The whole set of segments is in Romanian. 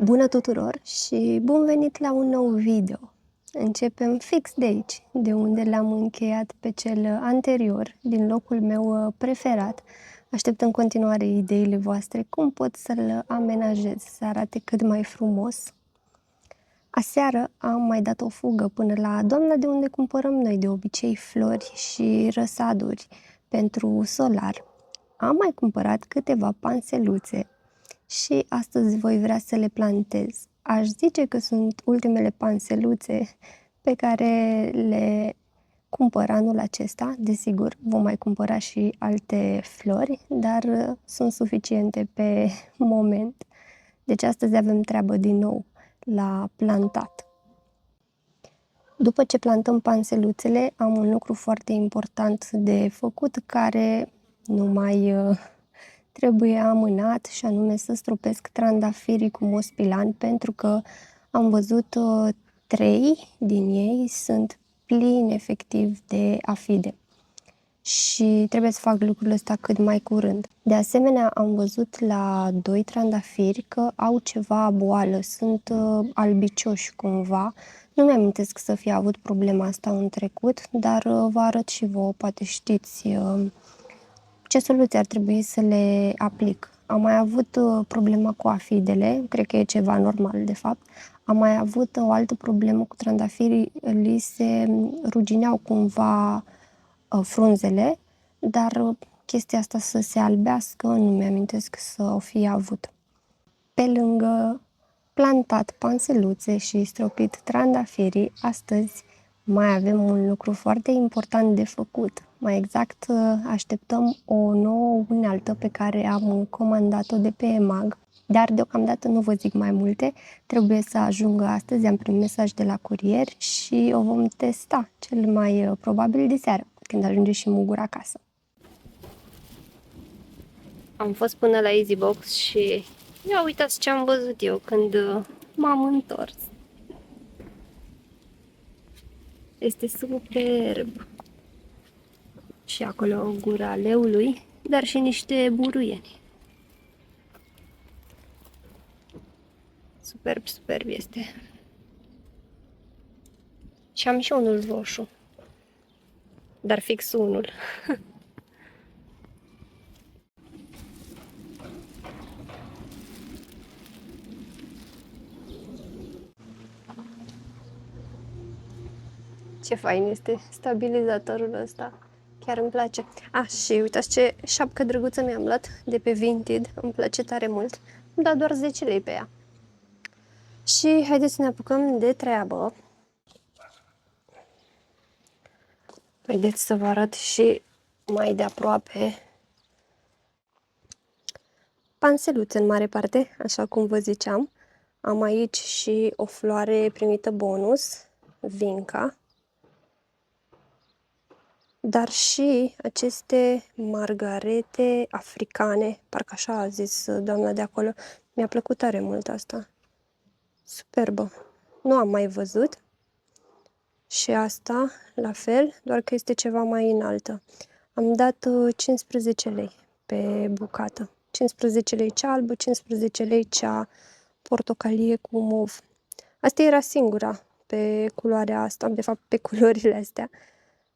Bună tuturor și bun venit la un nou video! Începem fix de aici, de unde l-am încheiat pe cel anterior, din locul meu preferat. Aștept în continuare ideile voastre, cum pot să-l amenajez, să arate cât mai frumos. Aseară am mai dat o fugă până la doamna de unde cumpărăm noi de obicei flori și răsaduri pentru solar. Am mai cumpărat câteva panseluțe și astăzi voi vrea să le plantez. Aș zice că sunt ultimele panseluțe pe care le cumpăr anul acesta. Desigur, vom mai cumpăra și alte flori, dar sunt suficiente pe moment. Deci astăzi avem treabă din nou la plantat. După ce plantăm panseluțele, am un lucru foarte important de făcut care nu mai trebuie amânat, și anume să stropesc trandafirii cu mospilan, pentru că am văzut 3 din ei sunt plini efectiv de afide și trebuie să fac lucrul ăsta cât mai curând. De asemenea, am văzut la 2 trandafiri că au ceva boală, sunt albicioși cumva. Nu mi-amintesc să fi avut problema asta în trecut, dar vă arăt și vouă, poate știți ce soluții ar trebui să le aplic. Am mai avut problema cu afidele, cred că e ceva normal de fapt. Am mai avut o altă problemă cu trandafirii, li se rugineau cumva frunzele, dar chestia asta să se albească nu mi-amintesc să o fi avut. Pe lângă plantat panseluțe și stropit trandafirii, astăzi mai avem un lucru foarte important de făcut. Mai exact, așteptăm o nouă unealtă pe care am comandat-o de pe EMAG, dar deocamdată nu vă zic mai multe. Trebuie să ajungă astăzi, am primit mesaj de la curier și o vom testa cel mai probabil de seară, când ajunge și Mugur acasă. Am fost până la EasyBox și ia uitați ce am văzut eu când m-am întors. Este superb! Și acolo gura leului, dar și niște buruieni. Superb, superb este. Și am și unul roșu, dar fix unul. Ce fain este stabilizatorul ăsta. Chiar îmi place. Și uitați ce șapcă drăguță mi-am luat de pe Vinted. Îmi place tare mult. Îmi dau doar 10 lei pe ea. Și haideți să ne apucăm de treabă. Haideți să vă arăt și mai de aproape panseluțe în mare parte, așa cum vă ziceam. Am aici și o floare primită bonus, vinca. Dar și aceste margarete africane, parcă așa a zis doamna de acolo. Mi-a plăcut tare mult asta. Superbă. Nu am mai văzut. Și asta, la fel, doar că este ceva mai înaltă. Am dat 15 lei pe bucată. 15 lei cea albă, 15 lei cea portocalie cu mov. Asta era singura pe culoarea asta, de fapt pe culorile astea.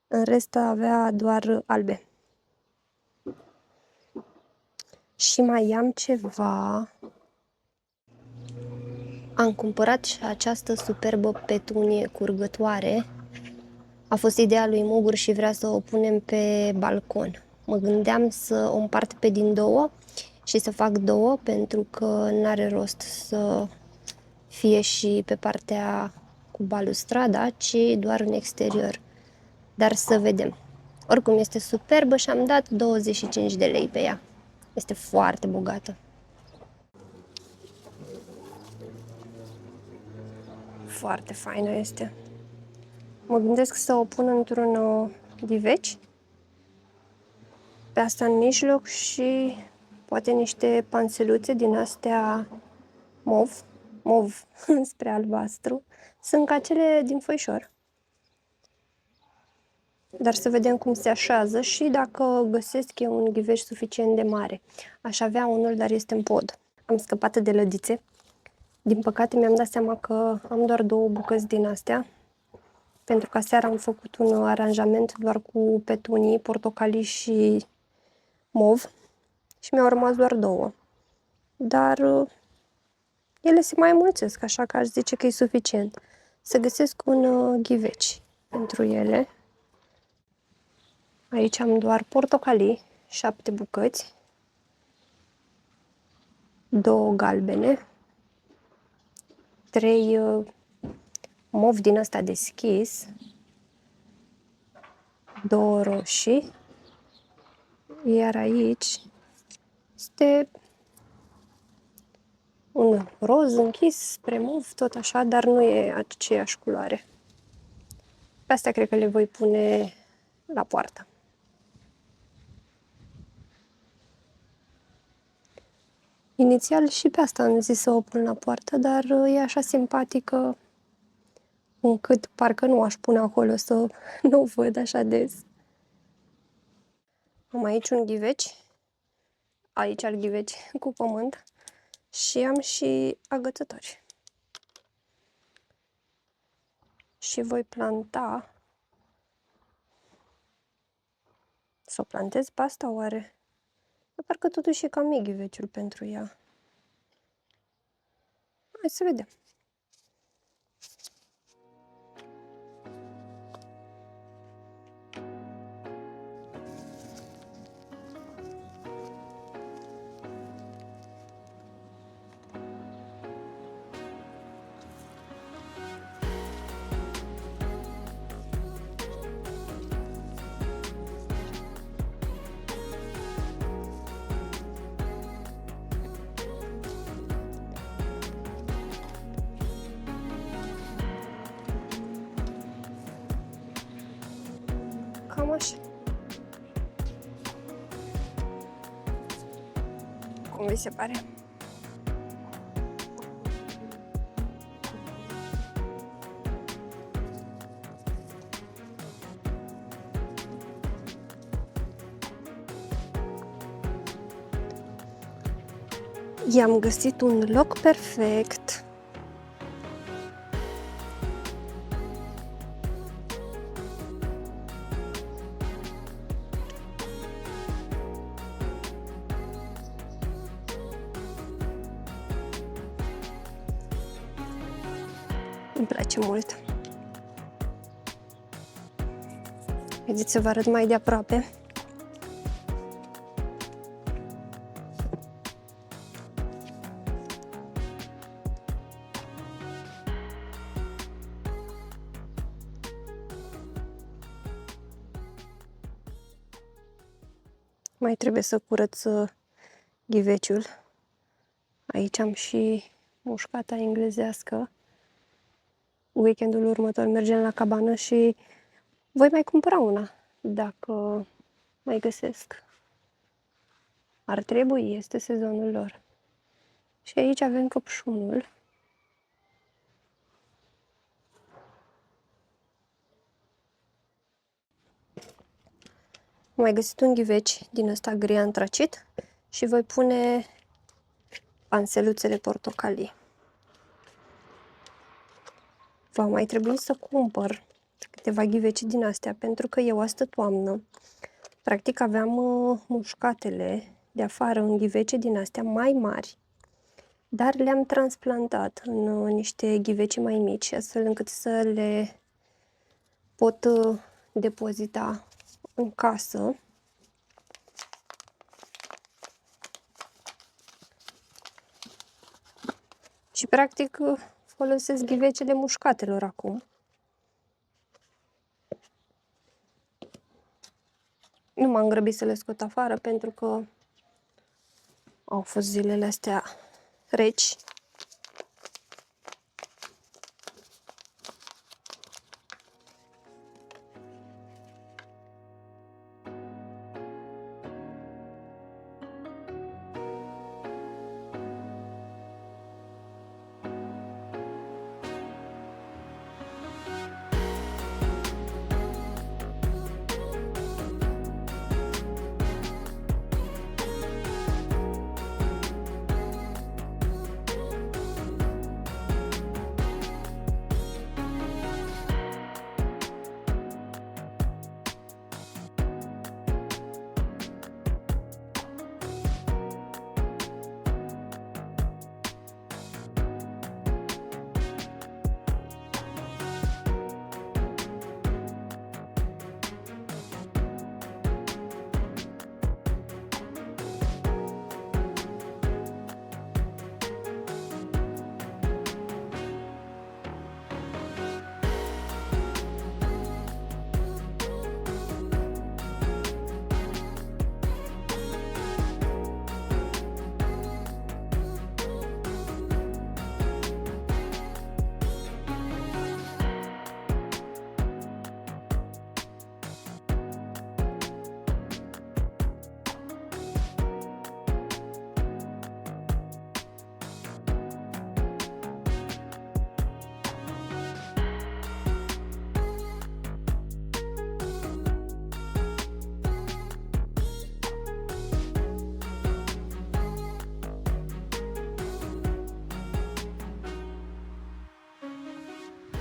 În rest avea doar albe. Și mai am ceva. Am cumpărat și această superbă petunie curgătoare. A fost ideea lui Mugur și vrea să o punem pe balcon. Mă gândeam să o împart pe din două și să fac două, pentru că n-are rost să fie și pe partea cu balustrada, ci doar în exterior. Dar să vedem. Oricum este superbă și am dat 25 de lei pe ea. Este foarte bogată. Foarte faină este. Mă gândesc să o pun într-un ghiveci. Pe asta în mijloc și poate niște panseluțe din astea mov spre albastru. Sunt ca cele din foișor. Dar să vedem cum se așează și dacă găsesc eu un ghiveci suficient de mare. Aș avea unul, dar este în pod. Am scăpat de lădițe Din păcate mi-am dat seama că am doar 2 bucăți din astea, pentru că seara am făcut un aranjament doar cu petunii, portocalii și mov și mi-au rămas doar 2. Dar ele se mai înmulțesc, așa că aș zice că e suficient. Să găsesc un ghiveci pentru ele. Aici am doar portocalii, 7 bucăți, 2 galbene, 3 mov din ăsta deschis, 2 roșii, iar aici este un roz închis spre mov, tot așa, dar nu e aceeași culoare. Pe astea cred că le voi pune la poartă. Inițial și pe asta am zis să o pun la poartă, dar e așa simpatică încât parcă nu aș pune acolo să nu o văd așa des. Am aici un ghiveci, aici alt ghiveci cu pământ și am și agățători. Și voi planta, să o plantez pe asta oare? Dar parcă totuși e cam mic ghiveciul pentru ea. Hai să vedem. Cam așa. Cum vi se pare? I-am găsit un loc perfect. Îmi place mult. Haideți să vă arăt mai de aproape. Mai trebuie să curăț ghiveciul. Aici am și mușcata englezească. Weekendul următor mergem la cabană și voi mai cumpăra una, dacă mai găsesc. Ar trebui, este sezonul lor. Și aici avem căpșunul. Am mai găsit un ghiveci din ăsta gri antracit și voi pune panseluțele portocalii. Va mai trebui să cumpăr câteva ghiveci din astea, pentru că eu astă toamnă, practic aveam mușcatele de afară în ghivece din astea mai mari, dar le-am transplantat în niște ghiveci mai mici, astfel încât să le pot depozita în casă. Și practic folosesc ghivecele mușcatelor acum. Nu m-am grăbit să le scot afară pentru că au fost zilele astea reci.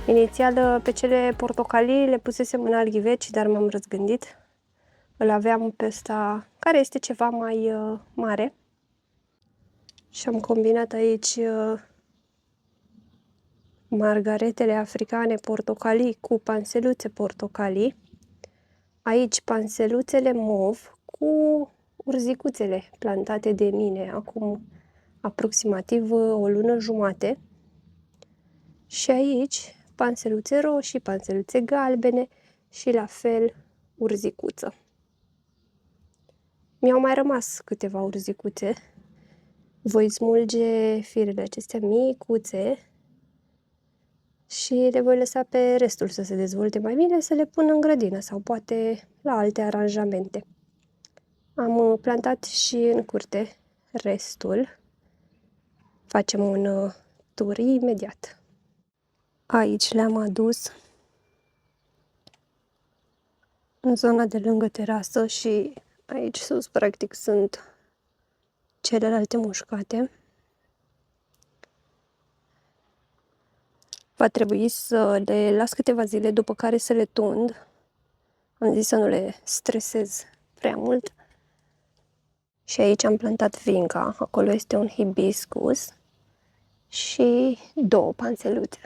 Inițial pe cele portocalii le pusesem în alt ghiveci, dar m-am răzgândit. Îl aveam pe ăsta care este ceva mai mare. Și am combinat aici margaretele africane portocalii cu panseluțe portocalii. Aici panseluțele mov cu urzicuțele plantate de mine acum aproximativ o lună jumate. Și aici panseluțe roșii, panseluțe galbene și la fel urzicuță. Mi-au mai rămas câteva urzicuțe. Voi smulge firele acestea micuțe și le voi lăsa pe restul să se dezvolte mai bine, să le pun în grădină sau poate la alte aranjamente. Am plantat și în curte restul. Facem un tur imediat. Aici le-am adus în zona de lângă terasă și aici sus practic sunt celelalte mușcate. Va trebui să le las câteva zile, după care să le tund. Am zis să nu le stresez prea mult. Și aici am plantat vinca. Acolo este un hibiscus și 2 panseluțe.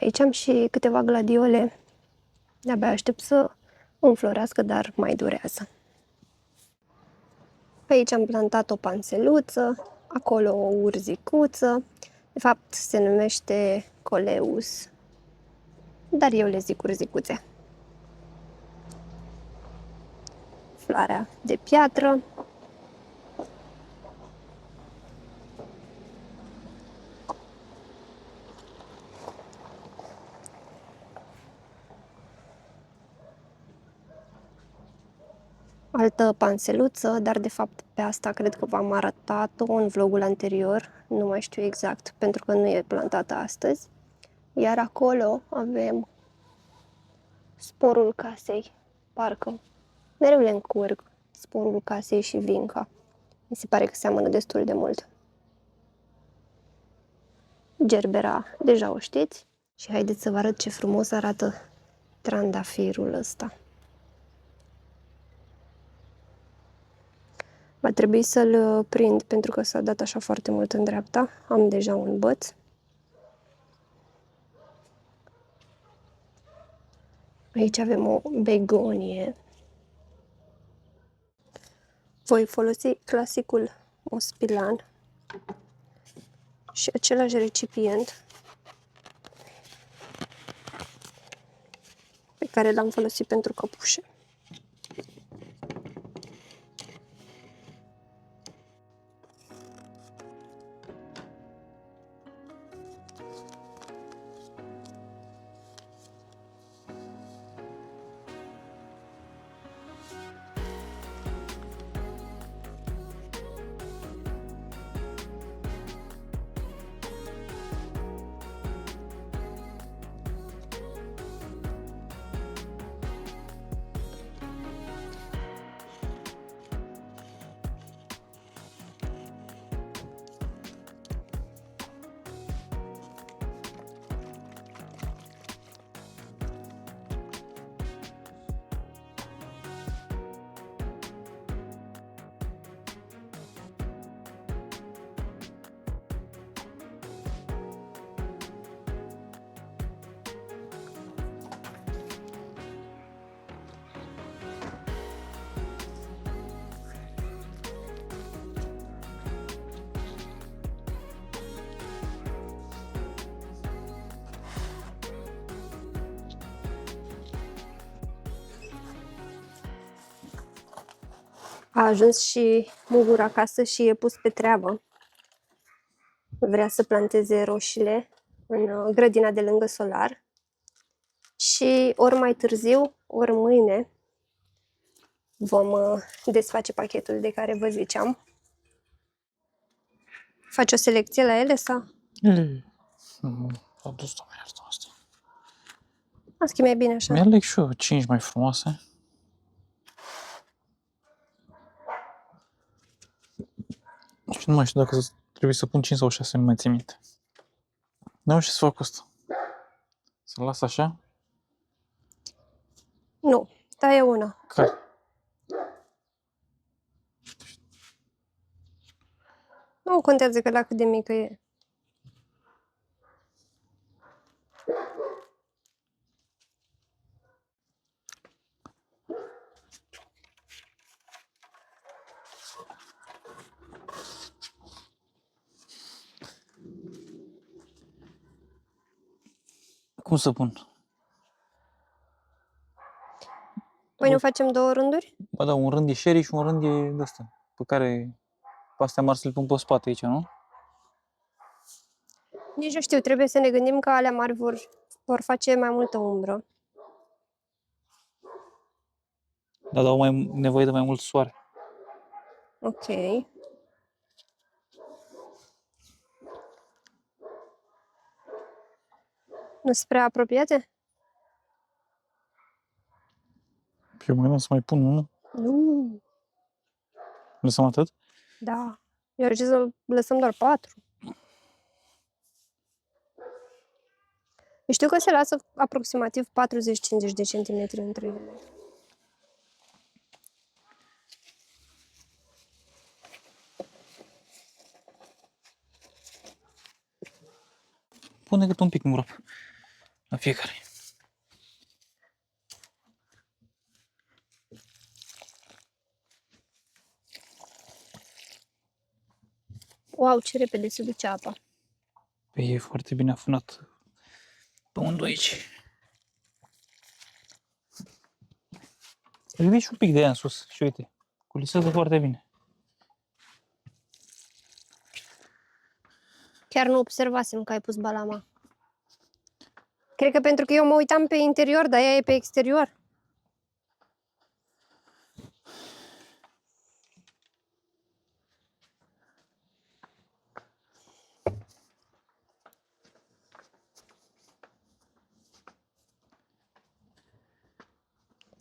Aici am și câteva gladiole. De-abia aștept să înflorească, dar mai durează. Aici am plantat o panseluță, acolo o urzicuță. De fapt, se numește coleus, dar eu le zic urzicuțe. Floarea de piatră. Altă panseluță, dar de fapt pe asta cred că v-am arătat-o în vlogul anterior, nu mai știu exact, pentru că nu e plantată astăzi. Iar acolo avem sporul casei, parcă. Mereu le încurc, sporul casei și vinca. Mi se pare că seamănă destul de mult. Gerbera, deja o știți. Și haideți să vă arăt ce frumos arată trandafirul ăsta. Va trebui să-l prind pentru că s-a dat așa foarte mult în dreapta. Am deja un băț. Aici avem o begonie. Voi folosi clasicul mospilan și același recipient pe care l-am folosit pentru căpușe. A ajuns și Mugur acasă și e pus pe treabă. Vrea să planteze roșiile în grădina de lângă solar. Și ori mai târziu, ori mâine vom desface pachetul de care vă ziceam. Faci o selecție la ele sau? Au dus doamne iartă asta. În schimb, e bine așa. Mi-aleg și eu 5 mai frumoase. Și nu mai știu dacă trebuie să pun 5 sau 6, nu mai țin minte. Nu știu ce să fac cu asta. Să-l las așa? Nu, taie una. Care? Nu contează că la cât de mică e. Cum să pun? Păi nu facem 2 rânduri? Ba da, un rând e sherry și un rând e de ăsta. Pe care, pe astea mari să le pun pe spate aici, nu? Nici nu știu, trebuie să ne gândim că alea mari vor face mai multă umbră. Da, dar au mai nevoie de mai mult soare. Ok. Nu sunt prea apropiate? Eu mă gândeam să mai pun unul. Nu. Lăsăm atât? Da. Eu zic să lăsăm doar 4. Știu că se lasă aproximativ 40-50 de centimetri între ele. Pune cât un pic în groapă. La fiecare. Wow, ce repede se duce apa. Păi e foarte bine afunat pământul aici. Ridici un pic de aia în sus și uite, culisează foarte bine. Chiar nu observasem că ai pus balama. Cred că pentru că eu mă uitam pe interior, dar ea e pe exterior.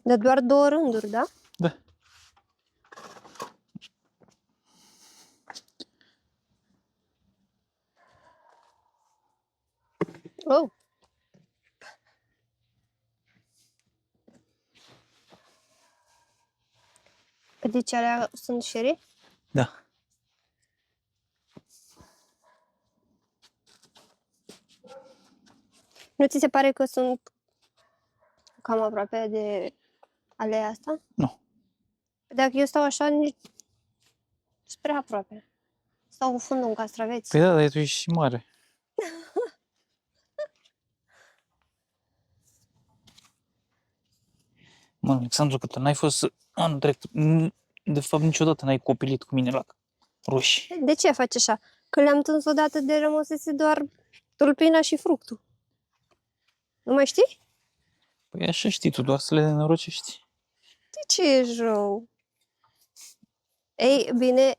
De doar 2 rânduri, da? Da. Oh. Deci alea sunt sherry? Da. Nu ți se pare că sunt cam aproape de alea asta? Nu. Dacă eu stau așa, nici spre aproape. Stau cu fundul în castraveți. Păi da, dar tu ești și mare. Mă, Alexandru, că tu n-ai fost anul trecut, de fapt niciodată n-ai copilit cu mine la roșii. De ce faci așa? Că le-am tuns odată de rămăsese doar tulpina și fructul. Nu mai știi? Păi așa știi tu, doar să le nenorocești. De ce ești rău? Ei, bine,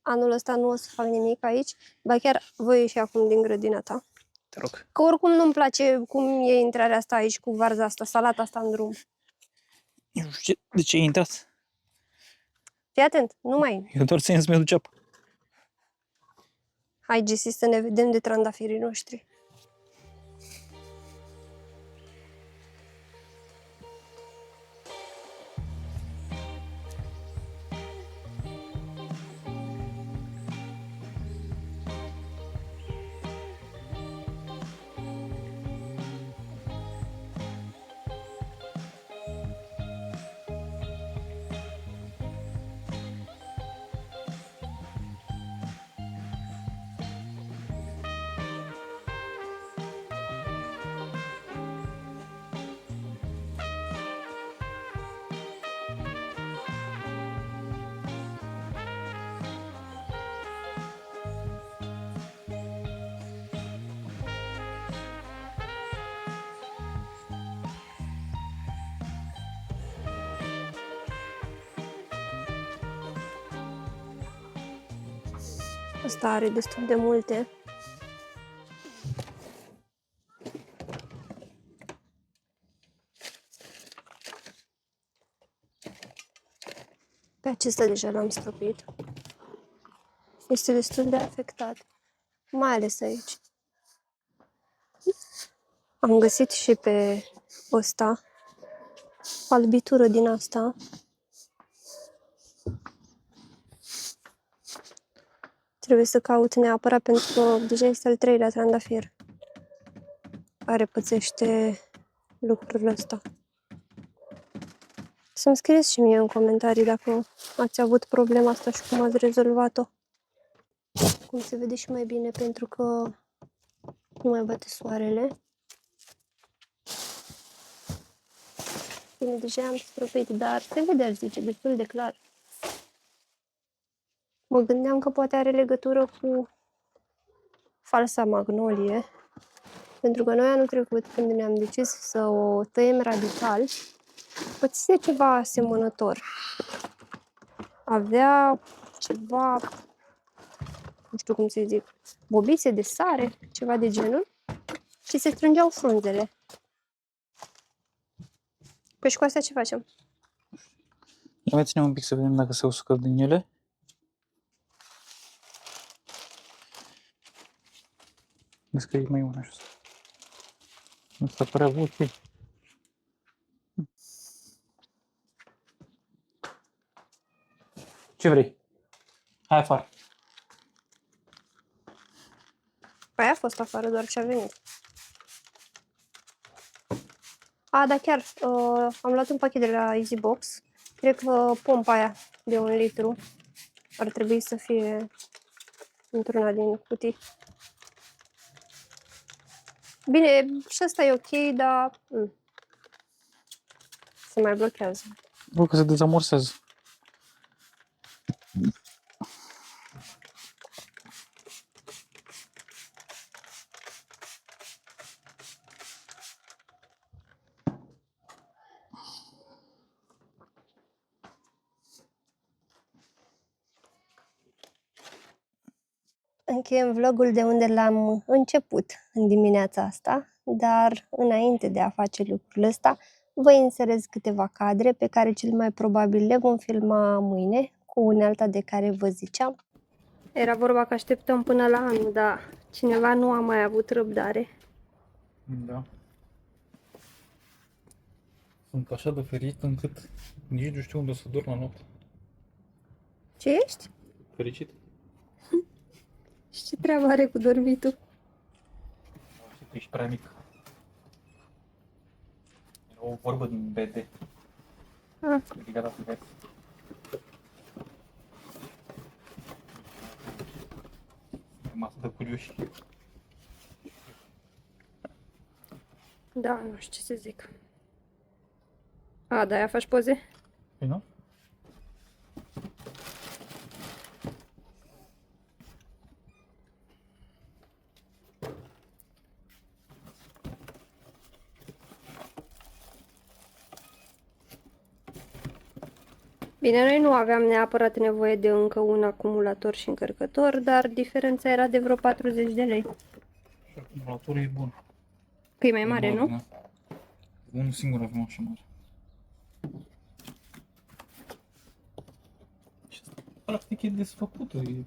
anul ăsta nu o să fac nimic aici, ba chiar voi ieși acum din grădina ta. Te rog. Că oricum nu-mi place cum e intrarea asta aici cu varza asta, salata asta în drum. Nu știu de ce ai intrat. Fii atent, nu mai. Eu doar ți-am să-mi aduce apă. Hai, Jessie, să ne vedem de trandafirii noștri. Asta are destul de multe. Pe acesta deja l-am stropit. Este destul de afectat, mai ales aici. Am găsit și pe ăsta albitură din asta. Trebuie să caut neapărat pentru că deja este al 3-lea trandafir care pățește lucrul ăsta. Să-mi scrieți și mie în comentarii dacă ați avut problema asta și cum ați rezolvat-o. Cum se vede și mai bine pentru că nu mai bate soarele. Bine, deja am stropit, dar se vede, aș zice, destul de clar. Mă gândeam că poate are legătură cu falsa magnolie, pentru că noi anul trecut, când ne-am decis să o tăiem radical, pățise ceva asemănător. Avea ceva, nu știu cum să zic, bobițe de sare, ceva de genul, și se strângeau frunzele. Păi și cu astea ce facem? Ia mai ține un pic să vedem dacă se usucă din ele. Vezi că e mai una jos. Asta părea ok. Ce vrei? Hai afară. Păi a fost afară, doar ce a venit. A, da, chiar, am luat un pachet de la EasyBox. Cred că pompa aia de 1 litru ar trebui să fie într-una din cutii. Bine, și ăsta e ok, dar se mai blochează. Bă, că se dezamorsează. Încheiem vlogul de unde l-am început în dimineața asta, dar înainte de a face lucrul ăsta, vă inserez câteva cadre pe care cel mai probabil le vom filma mâine cu unealta de care vă ziceam. Era vorba că așteptăm până la anul, dar cineva nu a mai avut răbdare. Da. Sunt așa de ferit încât nici nu știu unde să dorm la noapte. Ce ești? Fericit? Și ce treabă are cu dormitul? Știi că ești prea mic. Era o vorbă din BD. Brigada Flex. Masă de curioși. Da, nu știu ce să zic. A, da, aia faci poze? Păi nu? Bine, noi nu aveam neapărat nevoie de încă un acumulator și încărcător, dar diferența era de vreo 40 de lei. Și acumulatorul e bun. Că e mai mare, nu? Da. Unul singur avem așa mare. Și asta, practic, e desfăcută. E...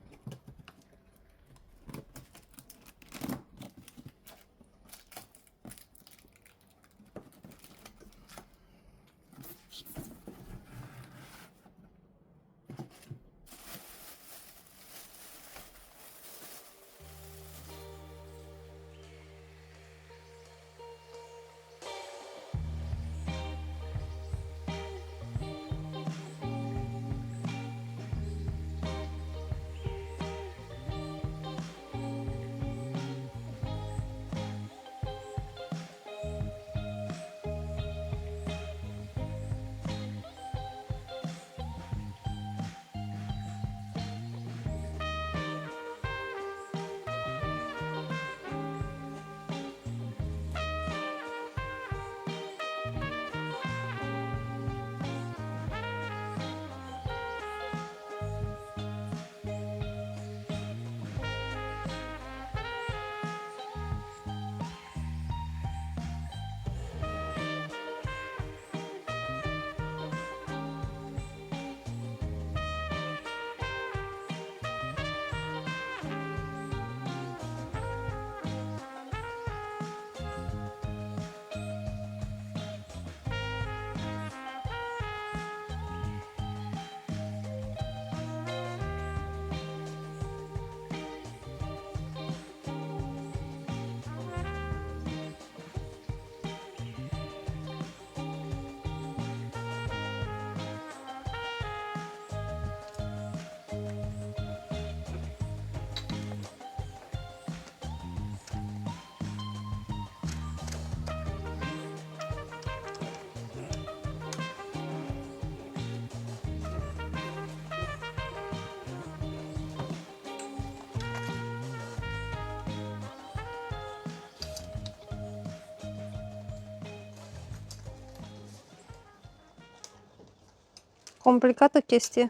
Complicată chestie.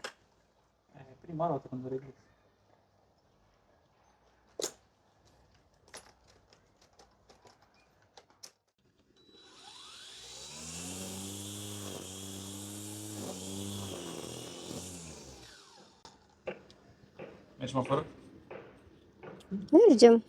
E prima dată când o reglez. Mergem afară? Mergem.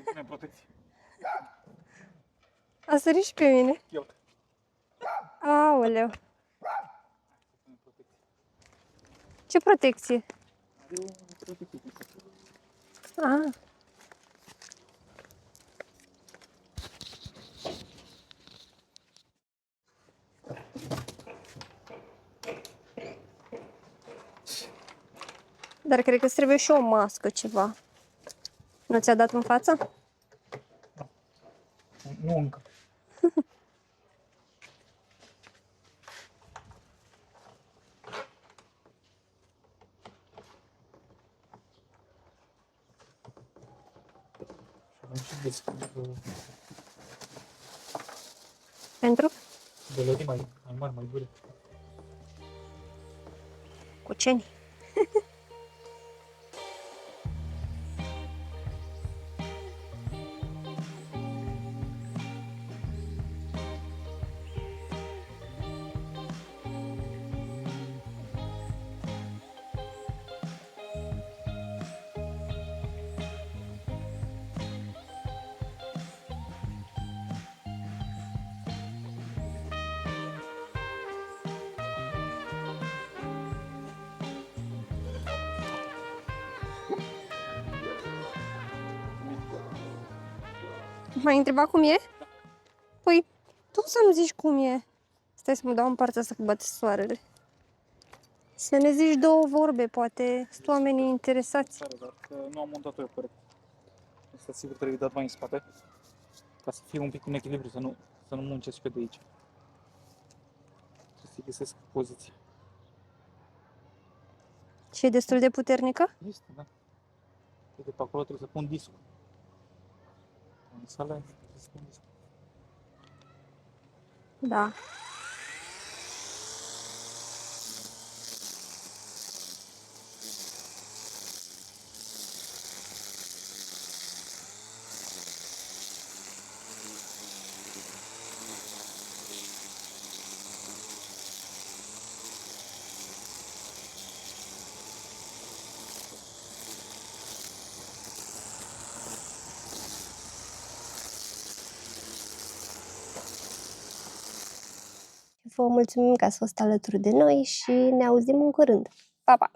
Punem protecție. A sărit și pe mine. Ia uite. Aoleu. Punem protecție. Ce protecție? Are o protecție. Ah. Dar cred că îți trebuie și o mască, ceva. Nu ți-a dat în față? Nu încă. Și deschid Pentru? gălării mai mari, mai dure. Cuceni. M-ai întrebat cum e? Păi, tu să-mi zici cum e. Stai să mă dau în partea asta că bate soarele. Să ne zici două vorbe, poate sunt oamenii interesați. Dar nu am montat-o eu corect. Asta sigur trebuie dat mai în spate. Ca să fie un pic în echilibru, să nu muncesc pe de aici. Trebuie să găsesc poziția. Și e destul de puternică? Este, da. De pe acolo trebuie să pun discul. În sală trebuie să pun discul. Da. Vă mulțumim că ați fost alături de noi și ne auzim în curând. Pa, pa!